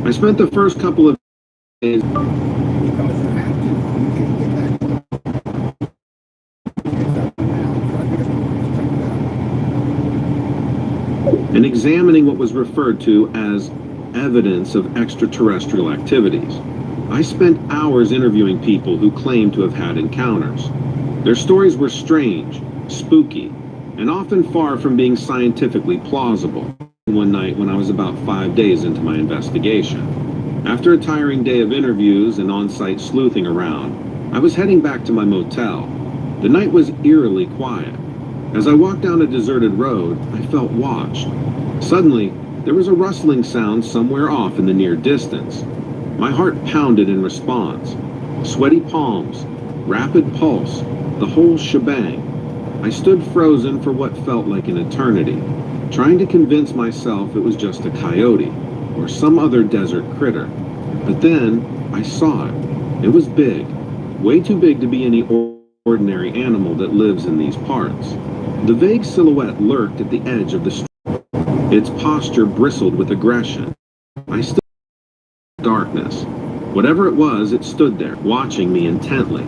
I spent the first couple of days Because you have to. You can't get back. It's up and down. Try to get it. and examining what was referred to as evidence of extraterrestrial activities. I spent hours interviewing people who claimed to have had encounters. Their stories were strange, spooky, and often far from being scientifically plausible. One night when I was about 5 days into my investigation. After a tiring day of interviews and on-site sleuthing around, I was heading back to my motel. The night was eerily quiet. As I walked down a deserted road, I felt watched. Suddenly, there was a rustling sound somewhere off in the near distance. My heart pounded in response. Sweaty palms, rapid pulse, the whole shebang. I stood frozen for what felt like an eternity, trying to convince myself it was just a coyote or some other desert critter. But then I saw it. It was big, way too big to be any ordinary animal that lives in these parts. The vague silhouette lurked at the edge of the street. Its posture bristled with aggression. I stood in darkness. Whatever it was, it stood there, watching me intently.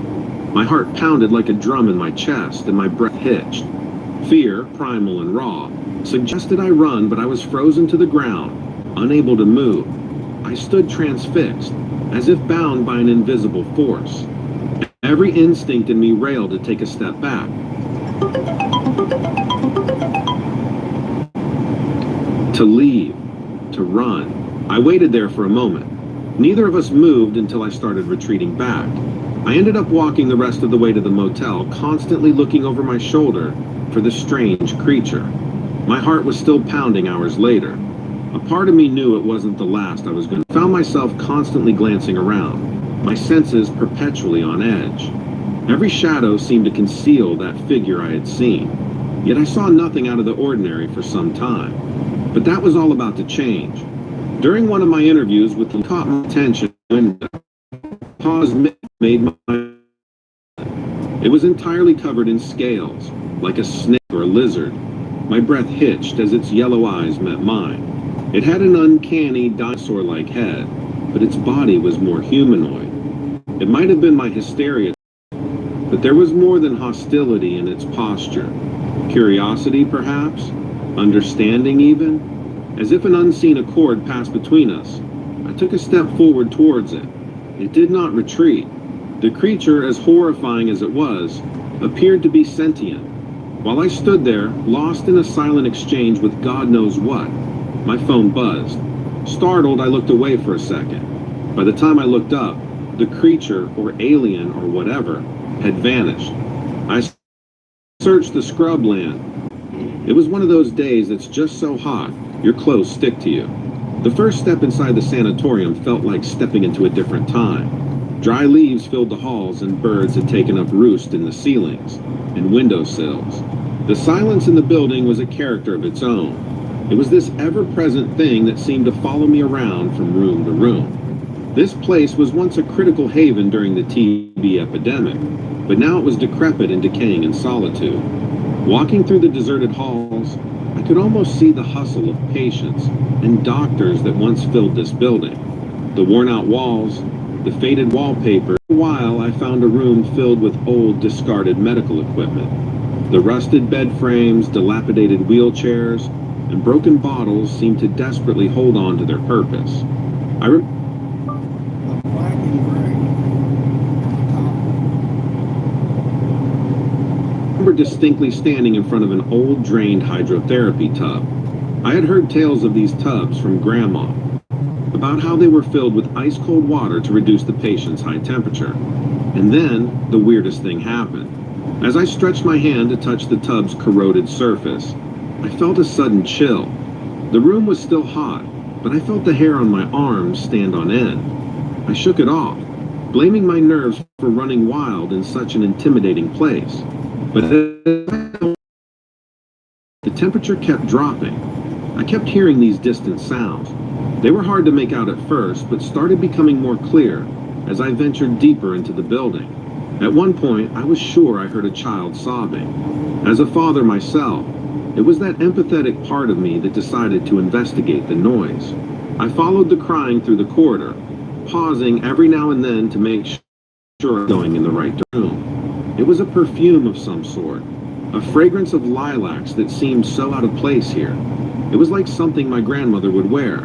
My heart pounded like a drum in my chest, and my breath hitched. Fear, primal and raw, suggested I run, but I was frozen to the ground, unable to move. I stood transfixed, as if bound by an invisible force. Every instinct in me railed to take a step back. To leave, to run. I waited there for a moment. Neither of us moved until I started retreating back. I ended up walking the rest of the way to the motel, constantly looking over my shoulder for the strange creature. My heart was still pounding hours later. A part of me knew it wasn't the last I was going to. I found myself constantly glancing around, my senses perpetually on edge. Every shadow seemed to conceal that figure I had seen. Yet I saw nothing out of the ordinary for some time. But that was all about to change. During one of my interviews with the caught my attention window, pause made my... It was entirely covered in scales, like a snake or a lizard. My breath hitched as its yellow eyes met mine. It had an uncanny dinosaur-like head, but its body was more humanoid. It might have been my hysteria, but there was more than hostility in its posture. Curiosity, perhaps? Understanding, even? As if an unseen accord passed between us, I took a step forward towards it. It did not retreat. The creature, as horrifying as it was, appeared to be sentient. While I stood there, lost in a silent exchange with God knows what, my phone buzzed. Startled, I looked away for a second. By the time I looked up, the creature, or alien, or whatever, had vanished. I searched the scrubland. It was one of those days that's just so hot, your clothes stick to you. The first step inside the sanatorium felt like stepping into a different time. Dry leaves filled the halls and birds had taken up roost in the ceilings and windowsills. The silence in the building was a character of its own. It was this ever-present thing that seemed to follow me around from room to room. This place was once a critical haven during the TB epidemic, but now it was decrepit and decaying in solitude. Walking through the deserted halls, I could almost see the hustle of patients and doctors that once filled this building. The worn-out walls, the faded wallpaper. For a while, I found a room filled with old, discarded medical equipment. The rusted bed frames, dilapidated wheelchairs, and broken bottles seemed to desperately hold on to their purpose. I remember distinctly standing in front of an old drained hydrotherapy tub. I had heard tales of these tubs from Grandma, about how they were filled with ice-cold water to reduce the patient's high temperature. And then, the weirdest thing happened. As I stretched my hand to touch the tub's corroded surface, I felt a sudden chill. The room was still hot, but I felt the hair on my arms stand on end. I shook it off, blaming my nerves for running wild in such an intimidating place. But the temperature kept dropping. I kept hearing these distant sounds. They were hard to make out at first, but started becoming more clear as I ventured deeper into the building. At one point, I was sure I heard a child sobbing. As a father myself, it was that empathetic part of me that decided to investigate the noise. I followed the crying through the corridor, pausing every now and then to make sure I was going in the right room. It was a perfume of some sort, a fragrance of lilacs that seemed so out of place here. It was like something my grandmother would wear.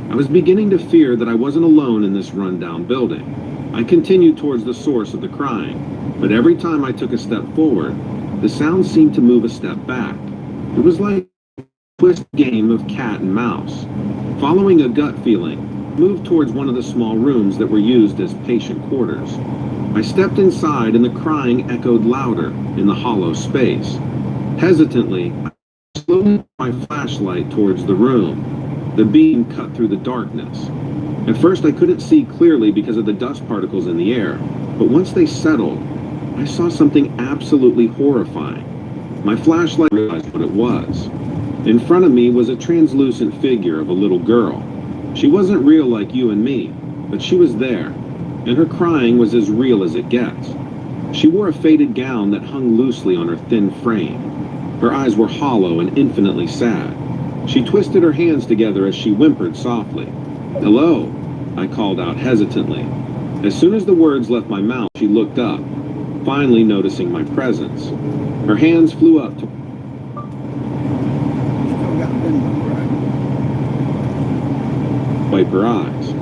I was beginning to fear that I wasn't alone in this run-down building. I continued towards the source of the crying, but every time I took a step forward, the sound seemed to move a step back. It was like a twist game of cat and mouse. Following a gut feeling, I moved towards one of the small rooms that were used as patient quarters. I stepped inside and the crying echoed louder in the hollow space. Hesitantly, I slowly put my flashlight towards the room. The beam cut through the darkness. At first I couldn't see clearly because of the dust particles in the air, but once they settled, I saw something absolutely horrifying. My flashlight realized what it was. In front of me was a translucent figure of a little girl. She wasn't real like you and me, but she was there, and her crying was as real as it gets. She wore a faded gown that hung loosely on her thin frame. Her eyes were hollow and infinitely sad. She twisted her hands together as she whimpered softly. "Hello," I called out hesitantly. As soon as the words left my mouth, she looked up, finally noticing my presence. Her hands flew up to wipe her eyes.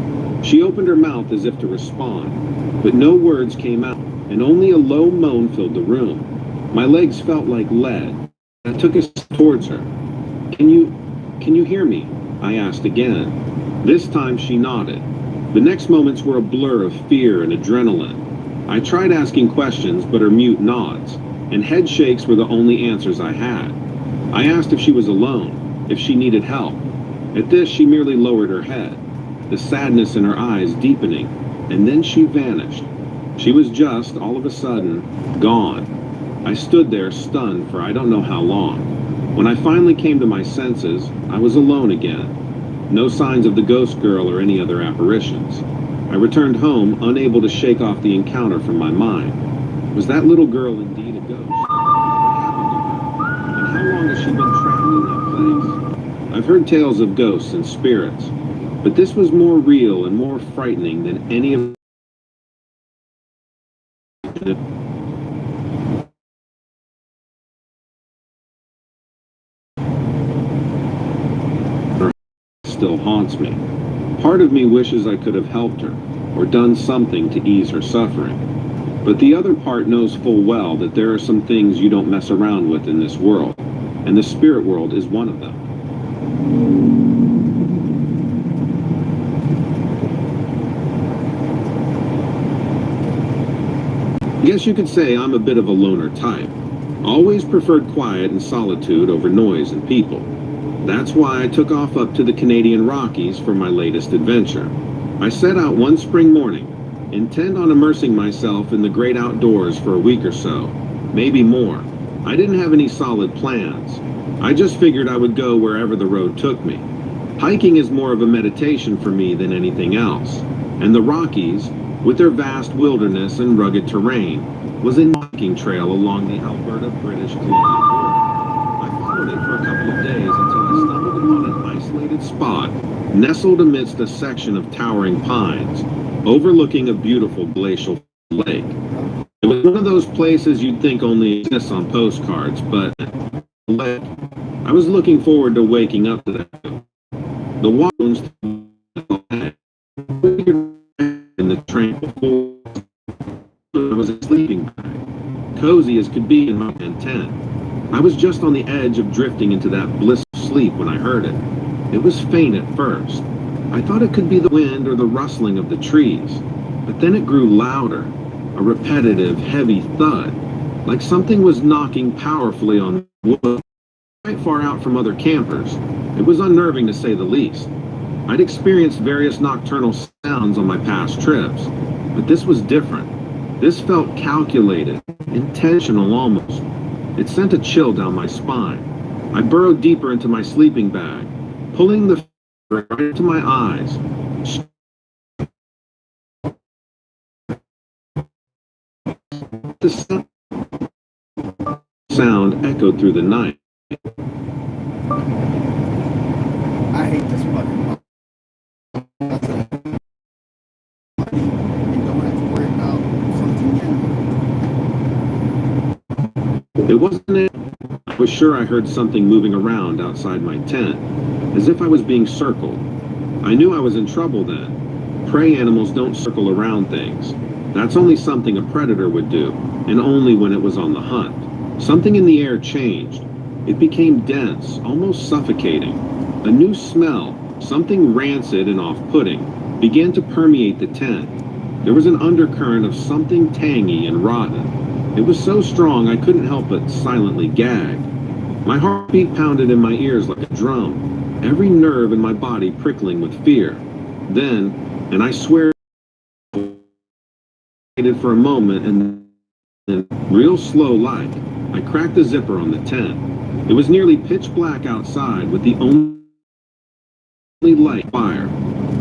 She opened her mouth as if to respond, but no words came out, and only a low moan filled the room. My legs felt like lead. I took a step towards her. Can you hear me?" I asked again. This time she nodded. The next moments were a blur of fear and adrenaline. I tried asking questions, but her mute nods and head shakes were the only answers I had. I asked if she was alone, if she needed help. At this, she merely lowered her head, the sadness in her eyes deepening, and then she vanished. She was just, all of a sudden, gone. I stood there stunned for I don't know how long. When I finally came to my senses, I was alone again. No signs of the ghost girl or any other apparitions. I returned home, unable to shake off the encounter from my mind. Was that little girl indeed a ghost? What happened to her? And how long has she been trapped in that place? I've heard tales of ghosts and spirits, but this was more real and more frightening than any of still haunts me. Part of me wishes I could have helped her, or done something to ease her suffering. But the other part knows full well that there are some things you don't mess around with in this world, and the spirit world is one of them. I guess you could say I'm a bit of a loner type. Always preferred quiet and solitude over noise and people. That's why I took off up to the Canadian Rockies for my latest adventure. I set out one spring morning, intent on immersing myself in the great outdoors for a week or so, maybe more. I didn't have any solid plans. I just figured I would go wherever the road took me. Hiking is more of a meditation for me than anything else, and the Rockies, with their vast wilderness and rugged terrain, was a hiking trail along the Alberta-British Columbia border. I followed it for a couple of days until I stumbled upon an isolated spot nestled amidst a section of towering pines, overlooking a beautiful glacial lake. It was one of those places you'd think only exists on postcards, but I was looking forward to waking up to that. The walls in the train before I was a sleeping bag, cozy as could be in my tent. I was just on the edge of drifting into that blissful sleep when I heard it. It was faint at first. I thought it could be the wind or the rustling of the trees, but then it grew louder, a repetitive, heavy thud, like something was knocking powerfully on wood. Quite far out from other campers, it was unnerving to say the least. I'd experienced various nocturnal sounds on my past trips, but this was different. This felt calculated, intentional almost. It sent a chill down my spine. I burrowed deeper into my sleeping bag, pulling the right into my eyes. The sound echoed through the night. I hate this fucking That's a money. You don't have to worry about something new. It wasn't it. I was sure I heard something moving around outside my tent, as if I was being circled. I knew I was in trouble then. Prey animals don't circle around things. That's only something a predator would do, and only when it was on the hunt. Something in the air changed. It became dense, almost suffocating. A new smell, something rancid and off-putting, began to permeate the tent. There was an undercurrent of something tangy and rotten. It was so strong I couldn't help but silently gag. My heartbeat pounded in my ears like a drum, every nerve in my body prickling with fear. Then, and I swear, I waited for a moment and then, real slow like, I cracked the zipper on the tent. It was nearly pitch black outside with the only light fire.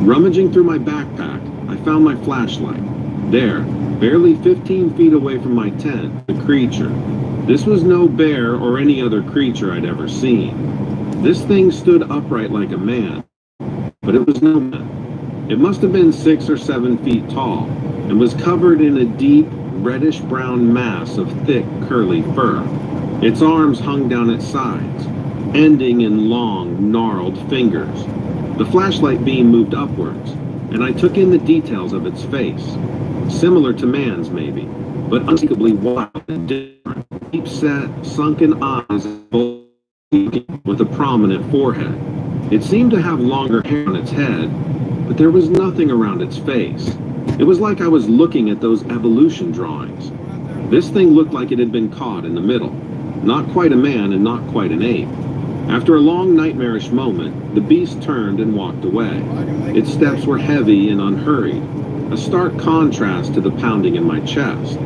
Rummaging through my backpack, I found my flashlight. There, barely 15 feet away from my tent, the creature. This was no bear or any other creature I'd ever seen. This thing stood upright like a man, but it was no man. It must have been 6 or 7 feet tall and was covered in a deep, reddish-brown mass of thick, curly fur. Its arms hung down its sides, ending in long, gnarled fingers. The flashlight beam moved upwards, and I took in the details of its face. Similar to man's, maybe, but unspeakably wild and different. Deep-set, sunken eyes with a prominent forehead. It seemed to have longer hair on its head, but there was nothing around its face. It was like I was looking at those evolution drawings. This thing looked like it had been caught in the middle. Not quite a man and not quite an ape. After a long nightmarish moment, the beast turned and walked away. Its steps were heavy and unhurried, a stark contrast to the pounding in my chest.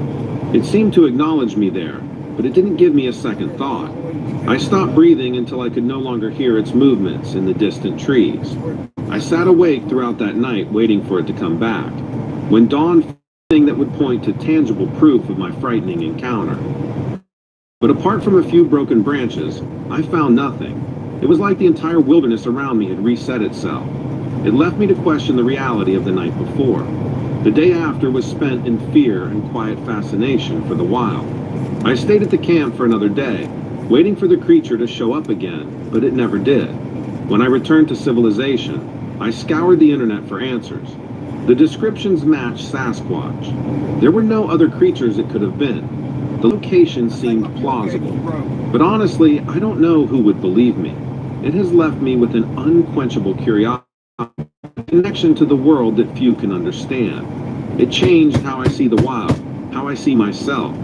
It seemed to acknowledge me there, but it didn't give me a second thought. I stopped breathing until I could no longer hear its movements in the distant trees. I sat awake throughout that night waiting for it to come back. When dawn found something that would point to tangible proof of my frightening encounter. But apart from a few broken branches, I found nothing. It was like the entire wilderness around me had reset itself. It left me to question the reality of the night before. The day after was spent in fear and quiet fascination for the wild. I stayed at the camp for another day, waiting for the creature to show up again, but it never did. When I returned to civilization, I scoured the internet for answers. The descriptions matched Sasquatch. There were no other creatures it could have been. The location seemed plausible. But honestly, I don't know who would believe me. It has left me with an unquenchable curiosity, a connection to the world that few can understand. It changed how I see the wild, how I see myself.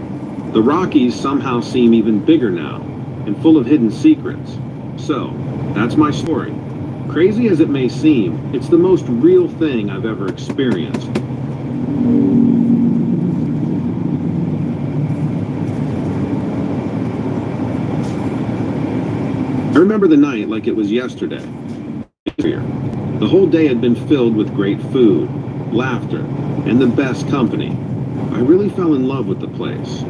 The Rockies somehow seem even bigger now, and full of hidden secrets. So, that's my story. Crazy as it may seem, it's the most real thing I've ever experienced. I remember the night like it was yesterday. The whole day had been filled with great food, laughter, and the best company. I really fell in love with the place.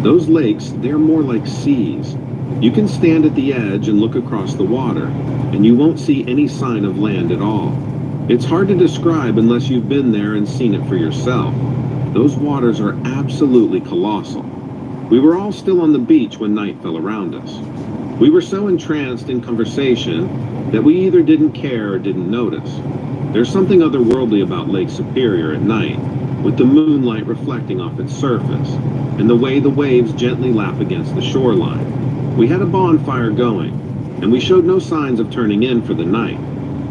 Those lakes, they're more like seas. You can stand at the edge and look across the water, and you won't see any sign of land at all. It's hard to describe unless you've been there and seen it for yourself. Those waters are absolutely colossal. We were all still on the beach when night fell around us. We were so entranced in conversation that we either didn't care or didn't notice. There's something otherworldly about Lake Superior at night, with the moonlight reflecting off its surface, and the way the waves gently lap against the shoreline. We had a bonfire going, and we showed no signs of turning in for the night.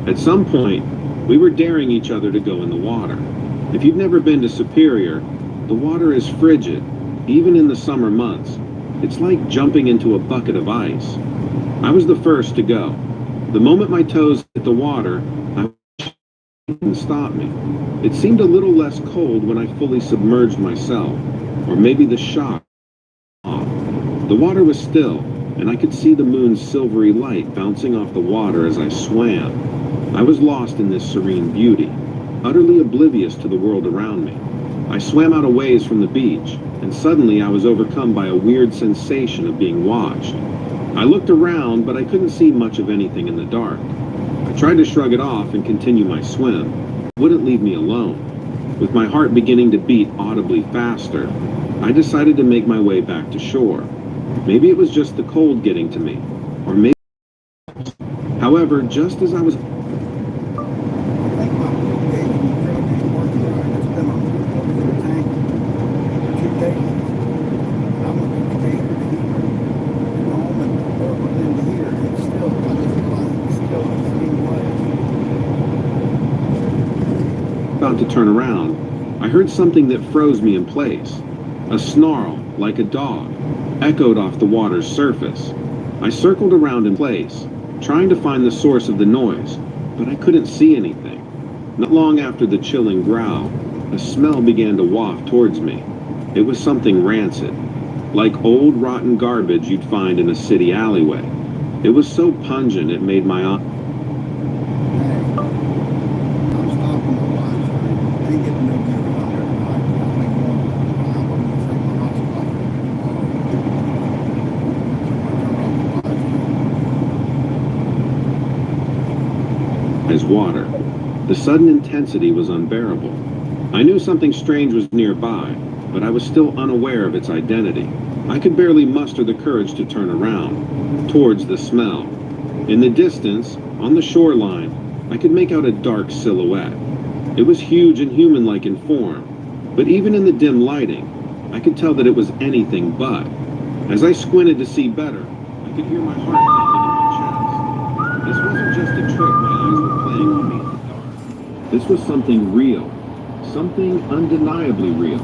At some point, we were daring each other to go in the water. If you've never been to Superior, the water is frigid, even in the summer months. It's like jumping into a bucket of ice. I was the first to go. The moment my toes hit the water, I didn't stop me. It seemed a little less cold when I fully submerged myself, or maybe the shock. The water was still, and I could see the moon's silvery light bouncing off the water as I swam. I was lost in this serene beauty, utterly oblivious to the world around me. I swam out a ways from the beach, and suddenly I was overcome by a weird sensation of being watched. I looked around, but I couldn't see much of anything in the dark. I tried to shrug it off and continue my swim, wouldn't leave me alone. With my heart beginning to beat audibly faster, I decided to make my way back to shore. Maybe it was just the cold getting to me, or maybe... However, just as I was... about to turn around, I heard something that froze me in place. A snarl, like a dog, echoed off the water's surface. I circled around in place, trying to find the source of the noise, but I couldn't see anything. Not long after the chilling growl, a smell began to waft towards me. It was something rancid, like old rotten garbage you'd find in a city alleyway. It was so pungent it made my eyes... water. The sudden intensity was unbearable. I knew something strange was nearby, but I was still unaware of its identity. I could barely muster the courage to turn around, towards the smell. In the distance, on the shoreline, I could make out a dark silhouette. It was huge and human-like in form, but even in the dim lighting, I could tell that it was anything but. As I squinted to see better, I could hear my heart thumping in my chest. This wasn't just a trick my eyes were playing on me in the dark. This was something real, something undeniably real.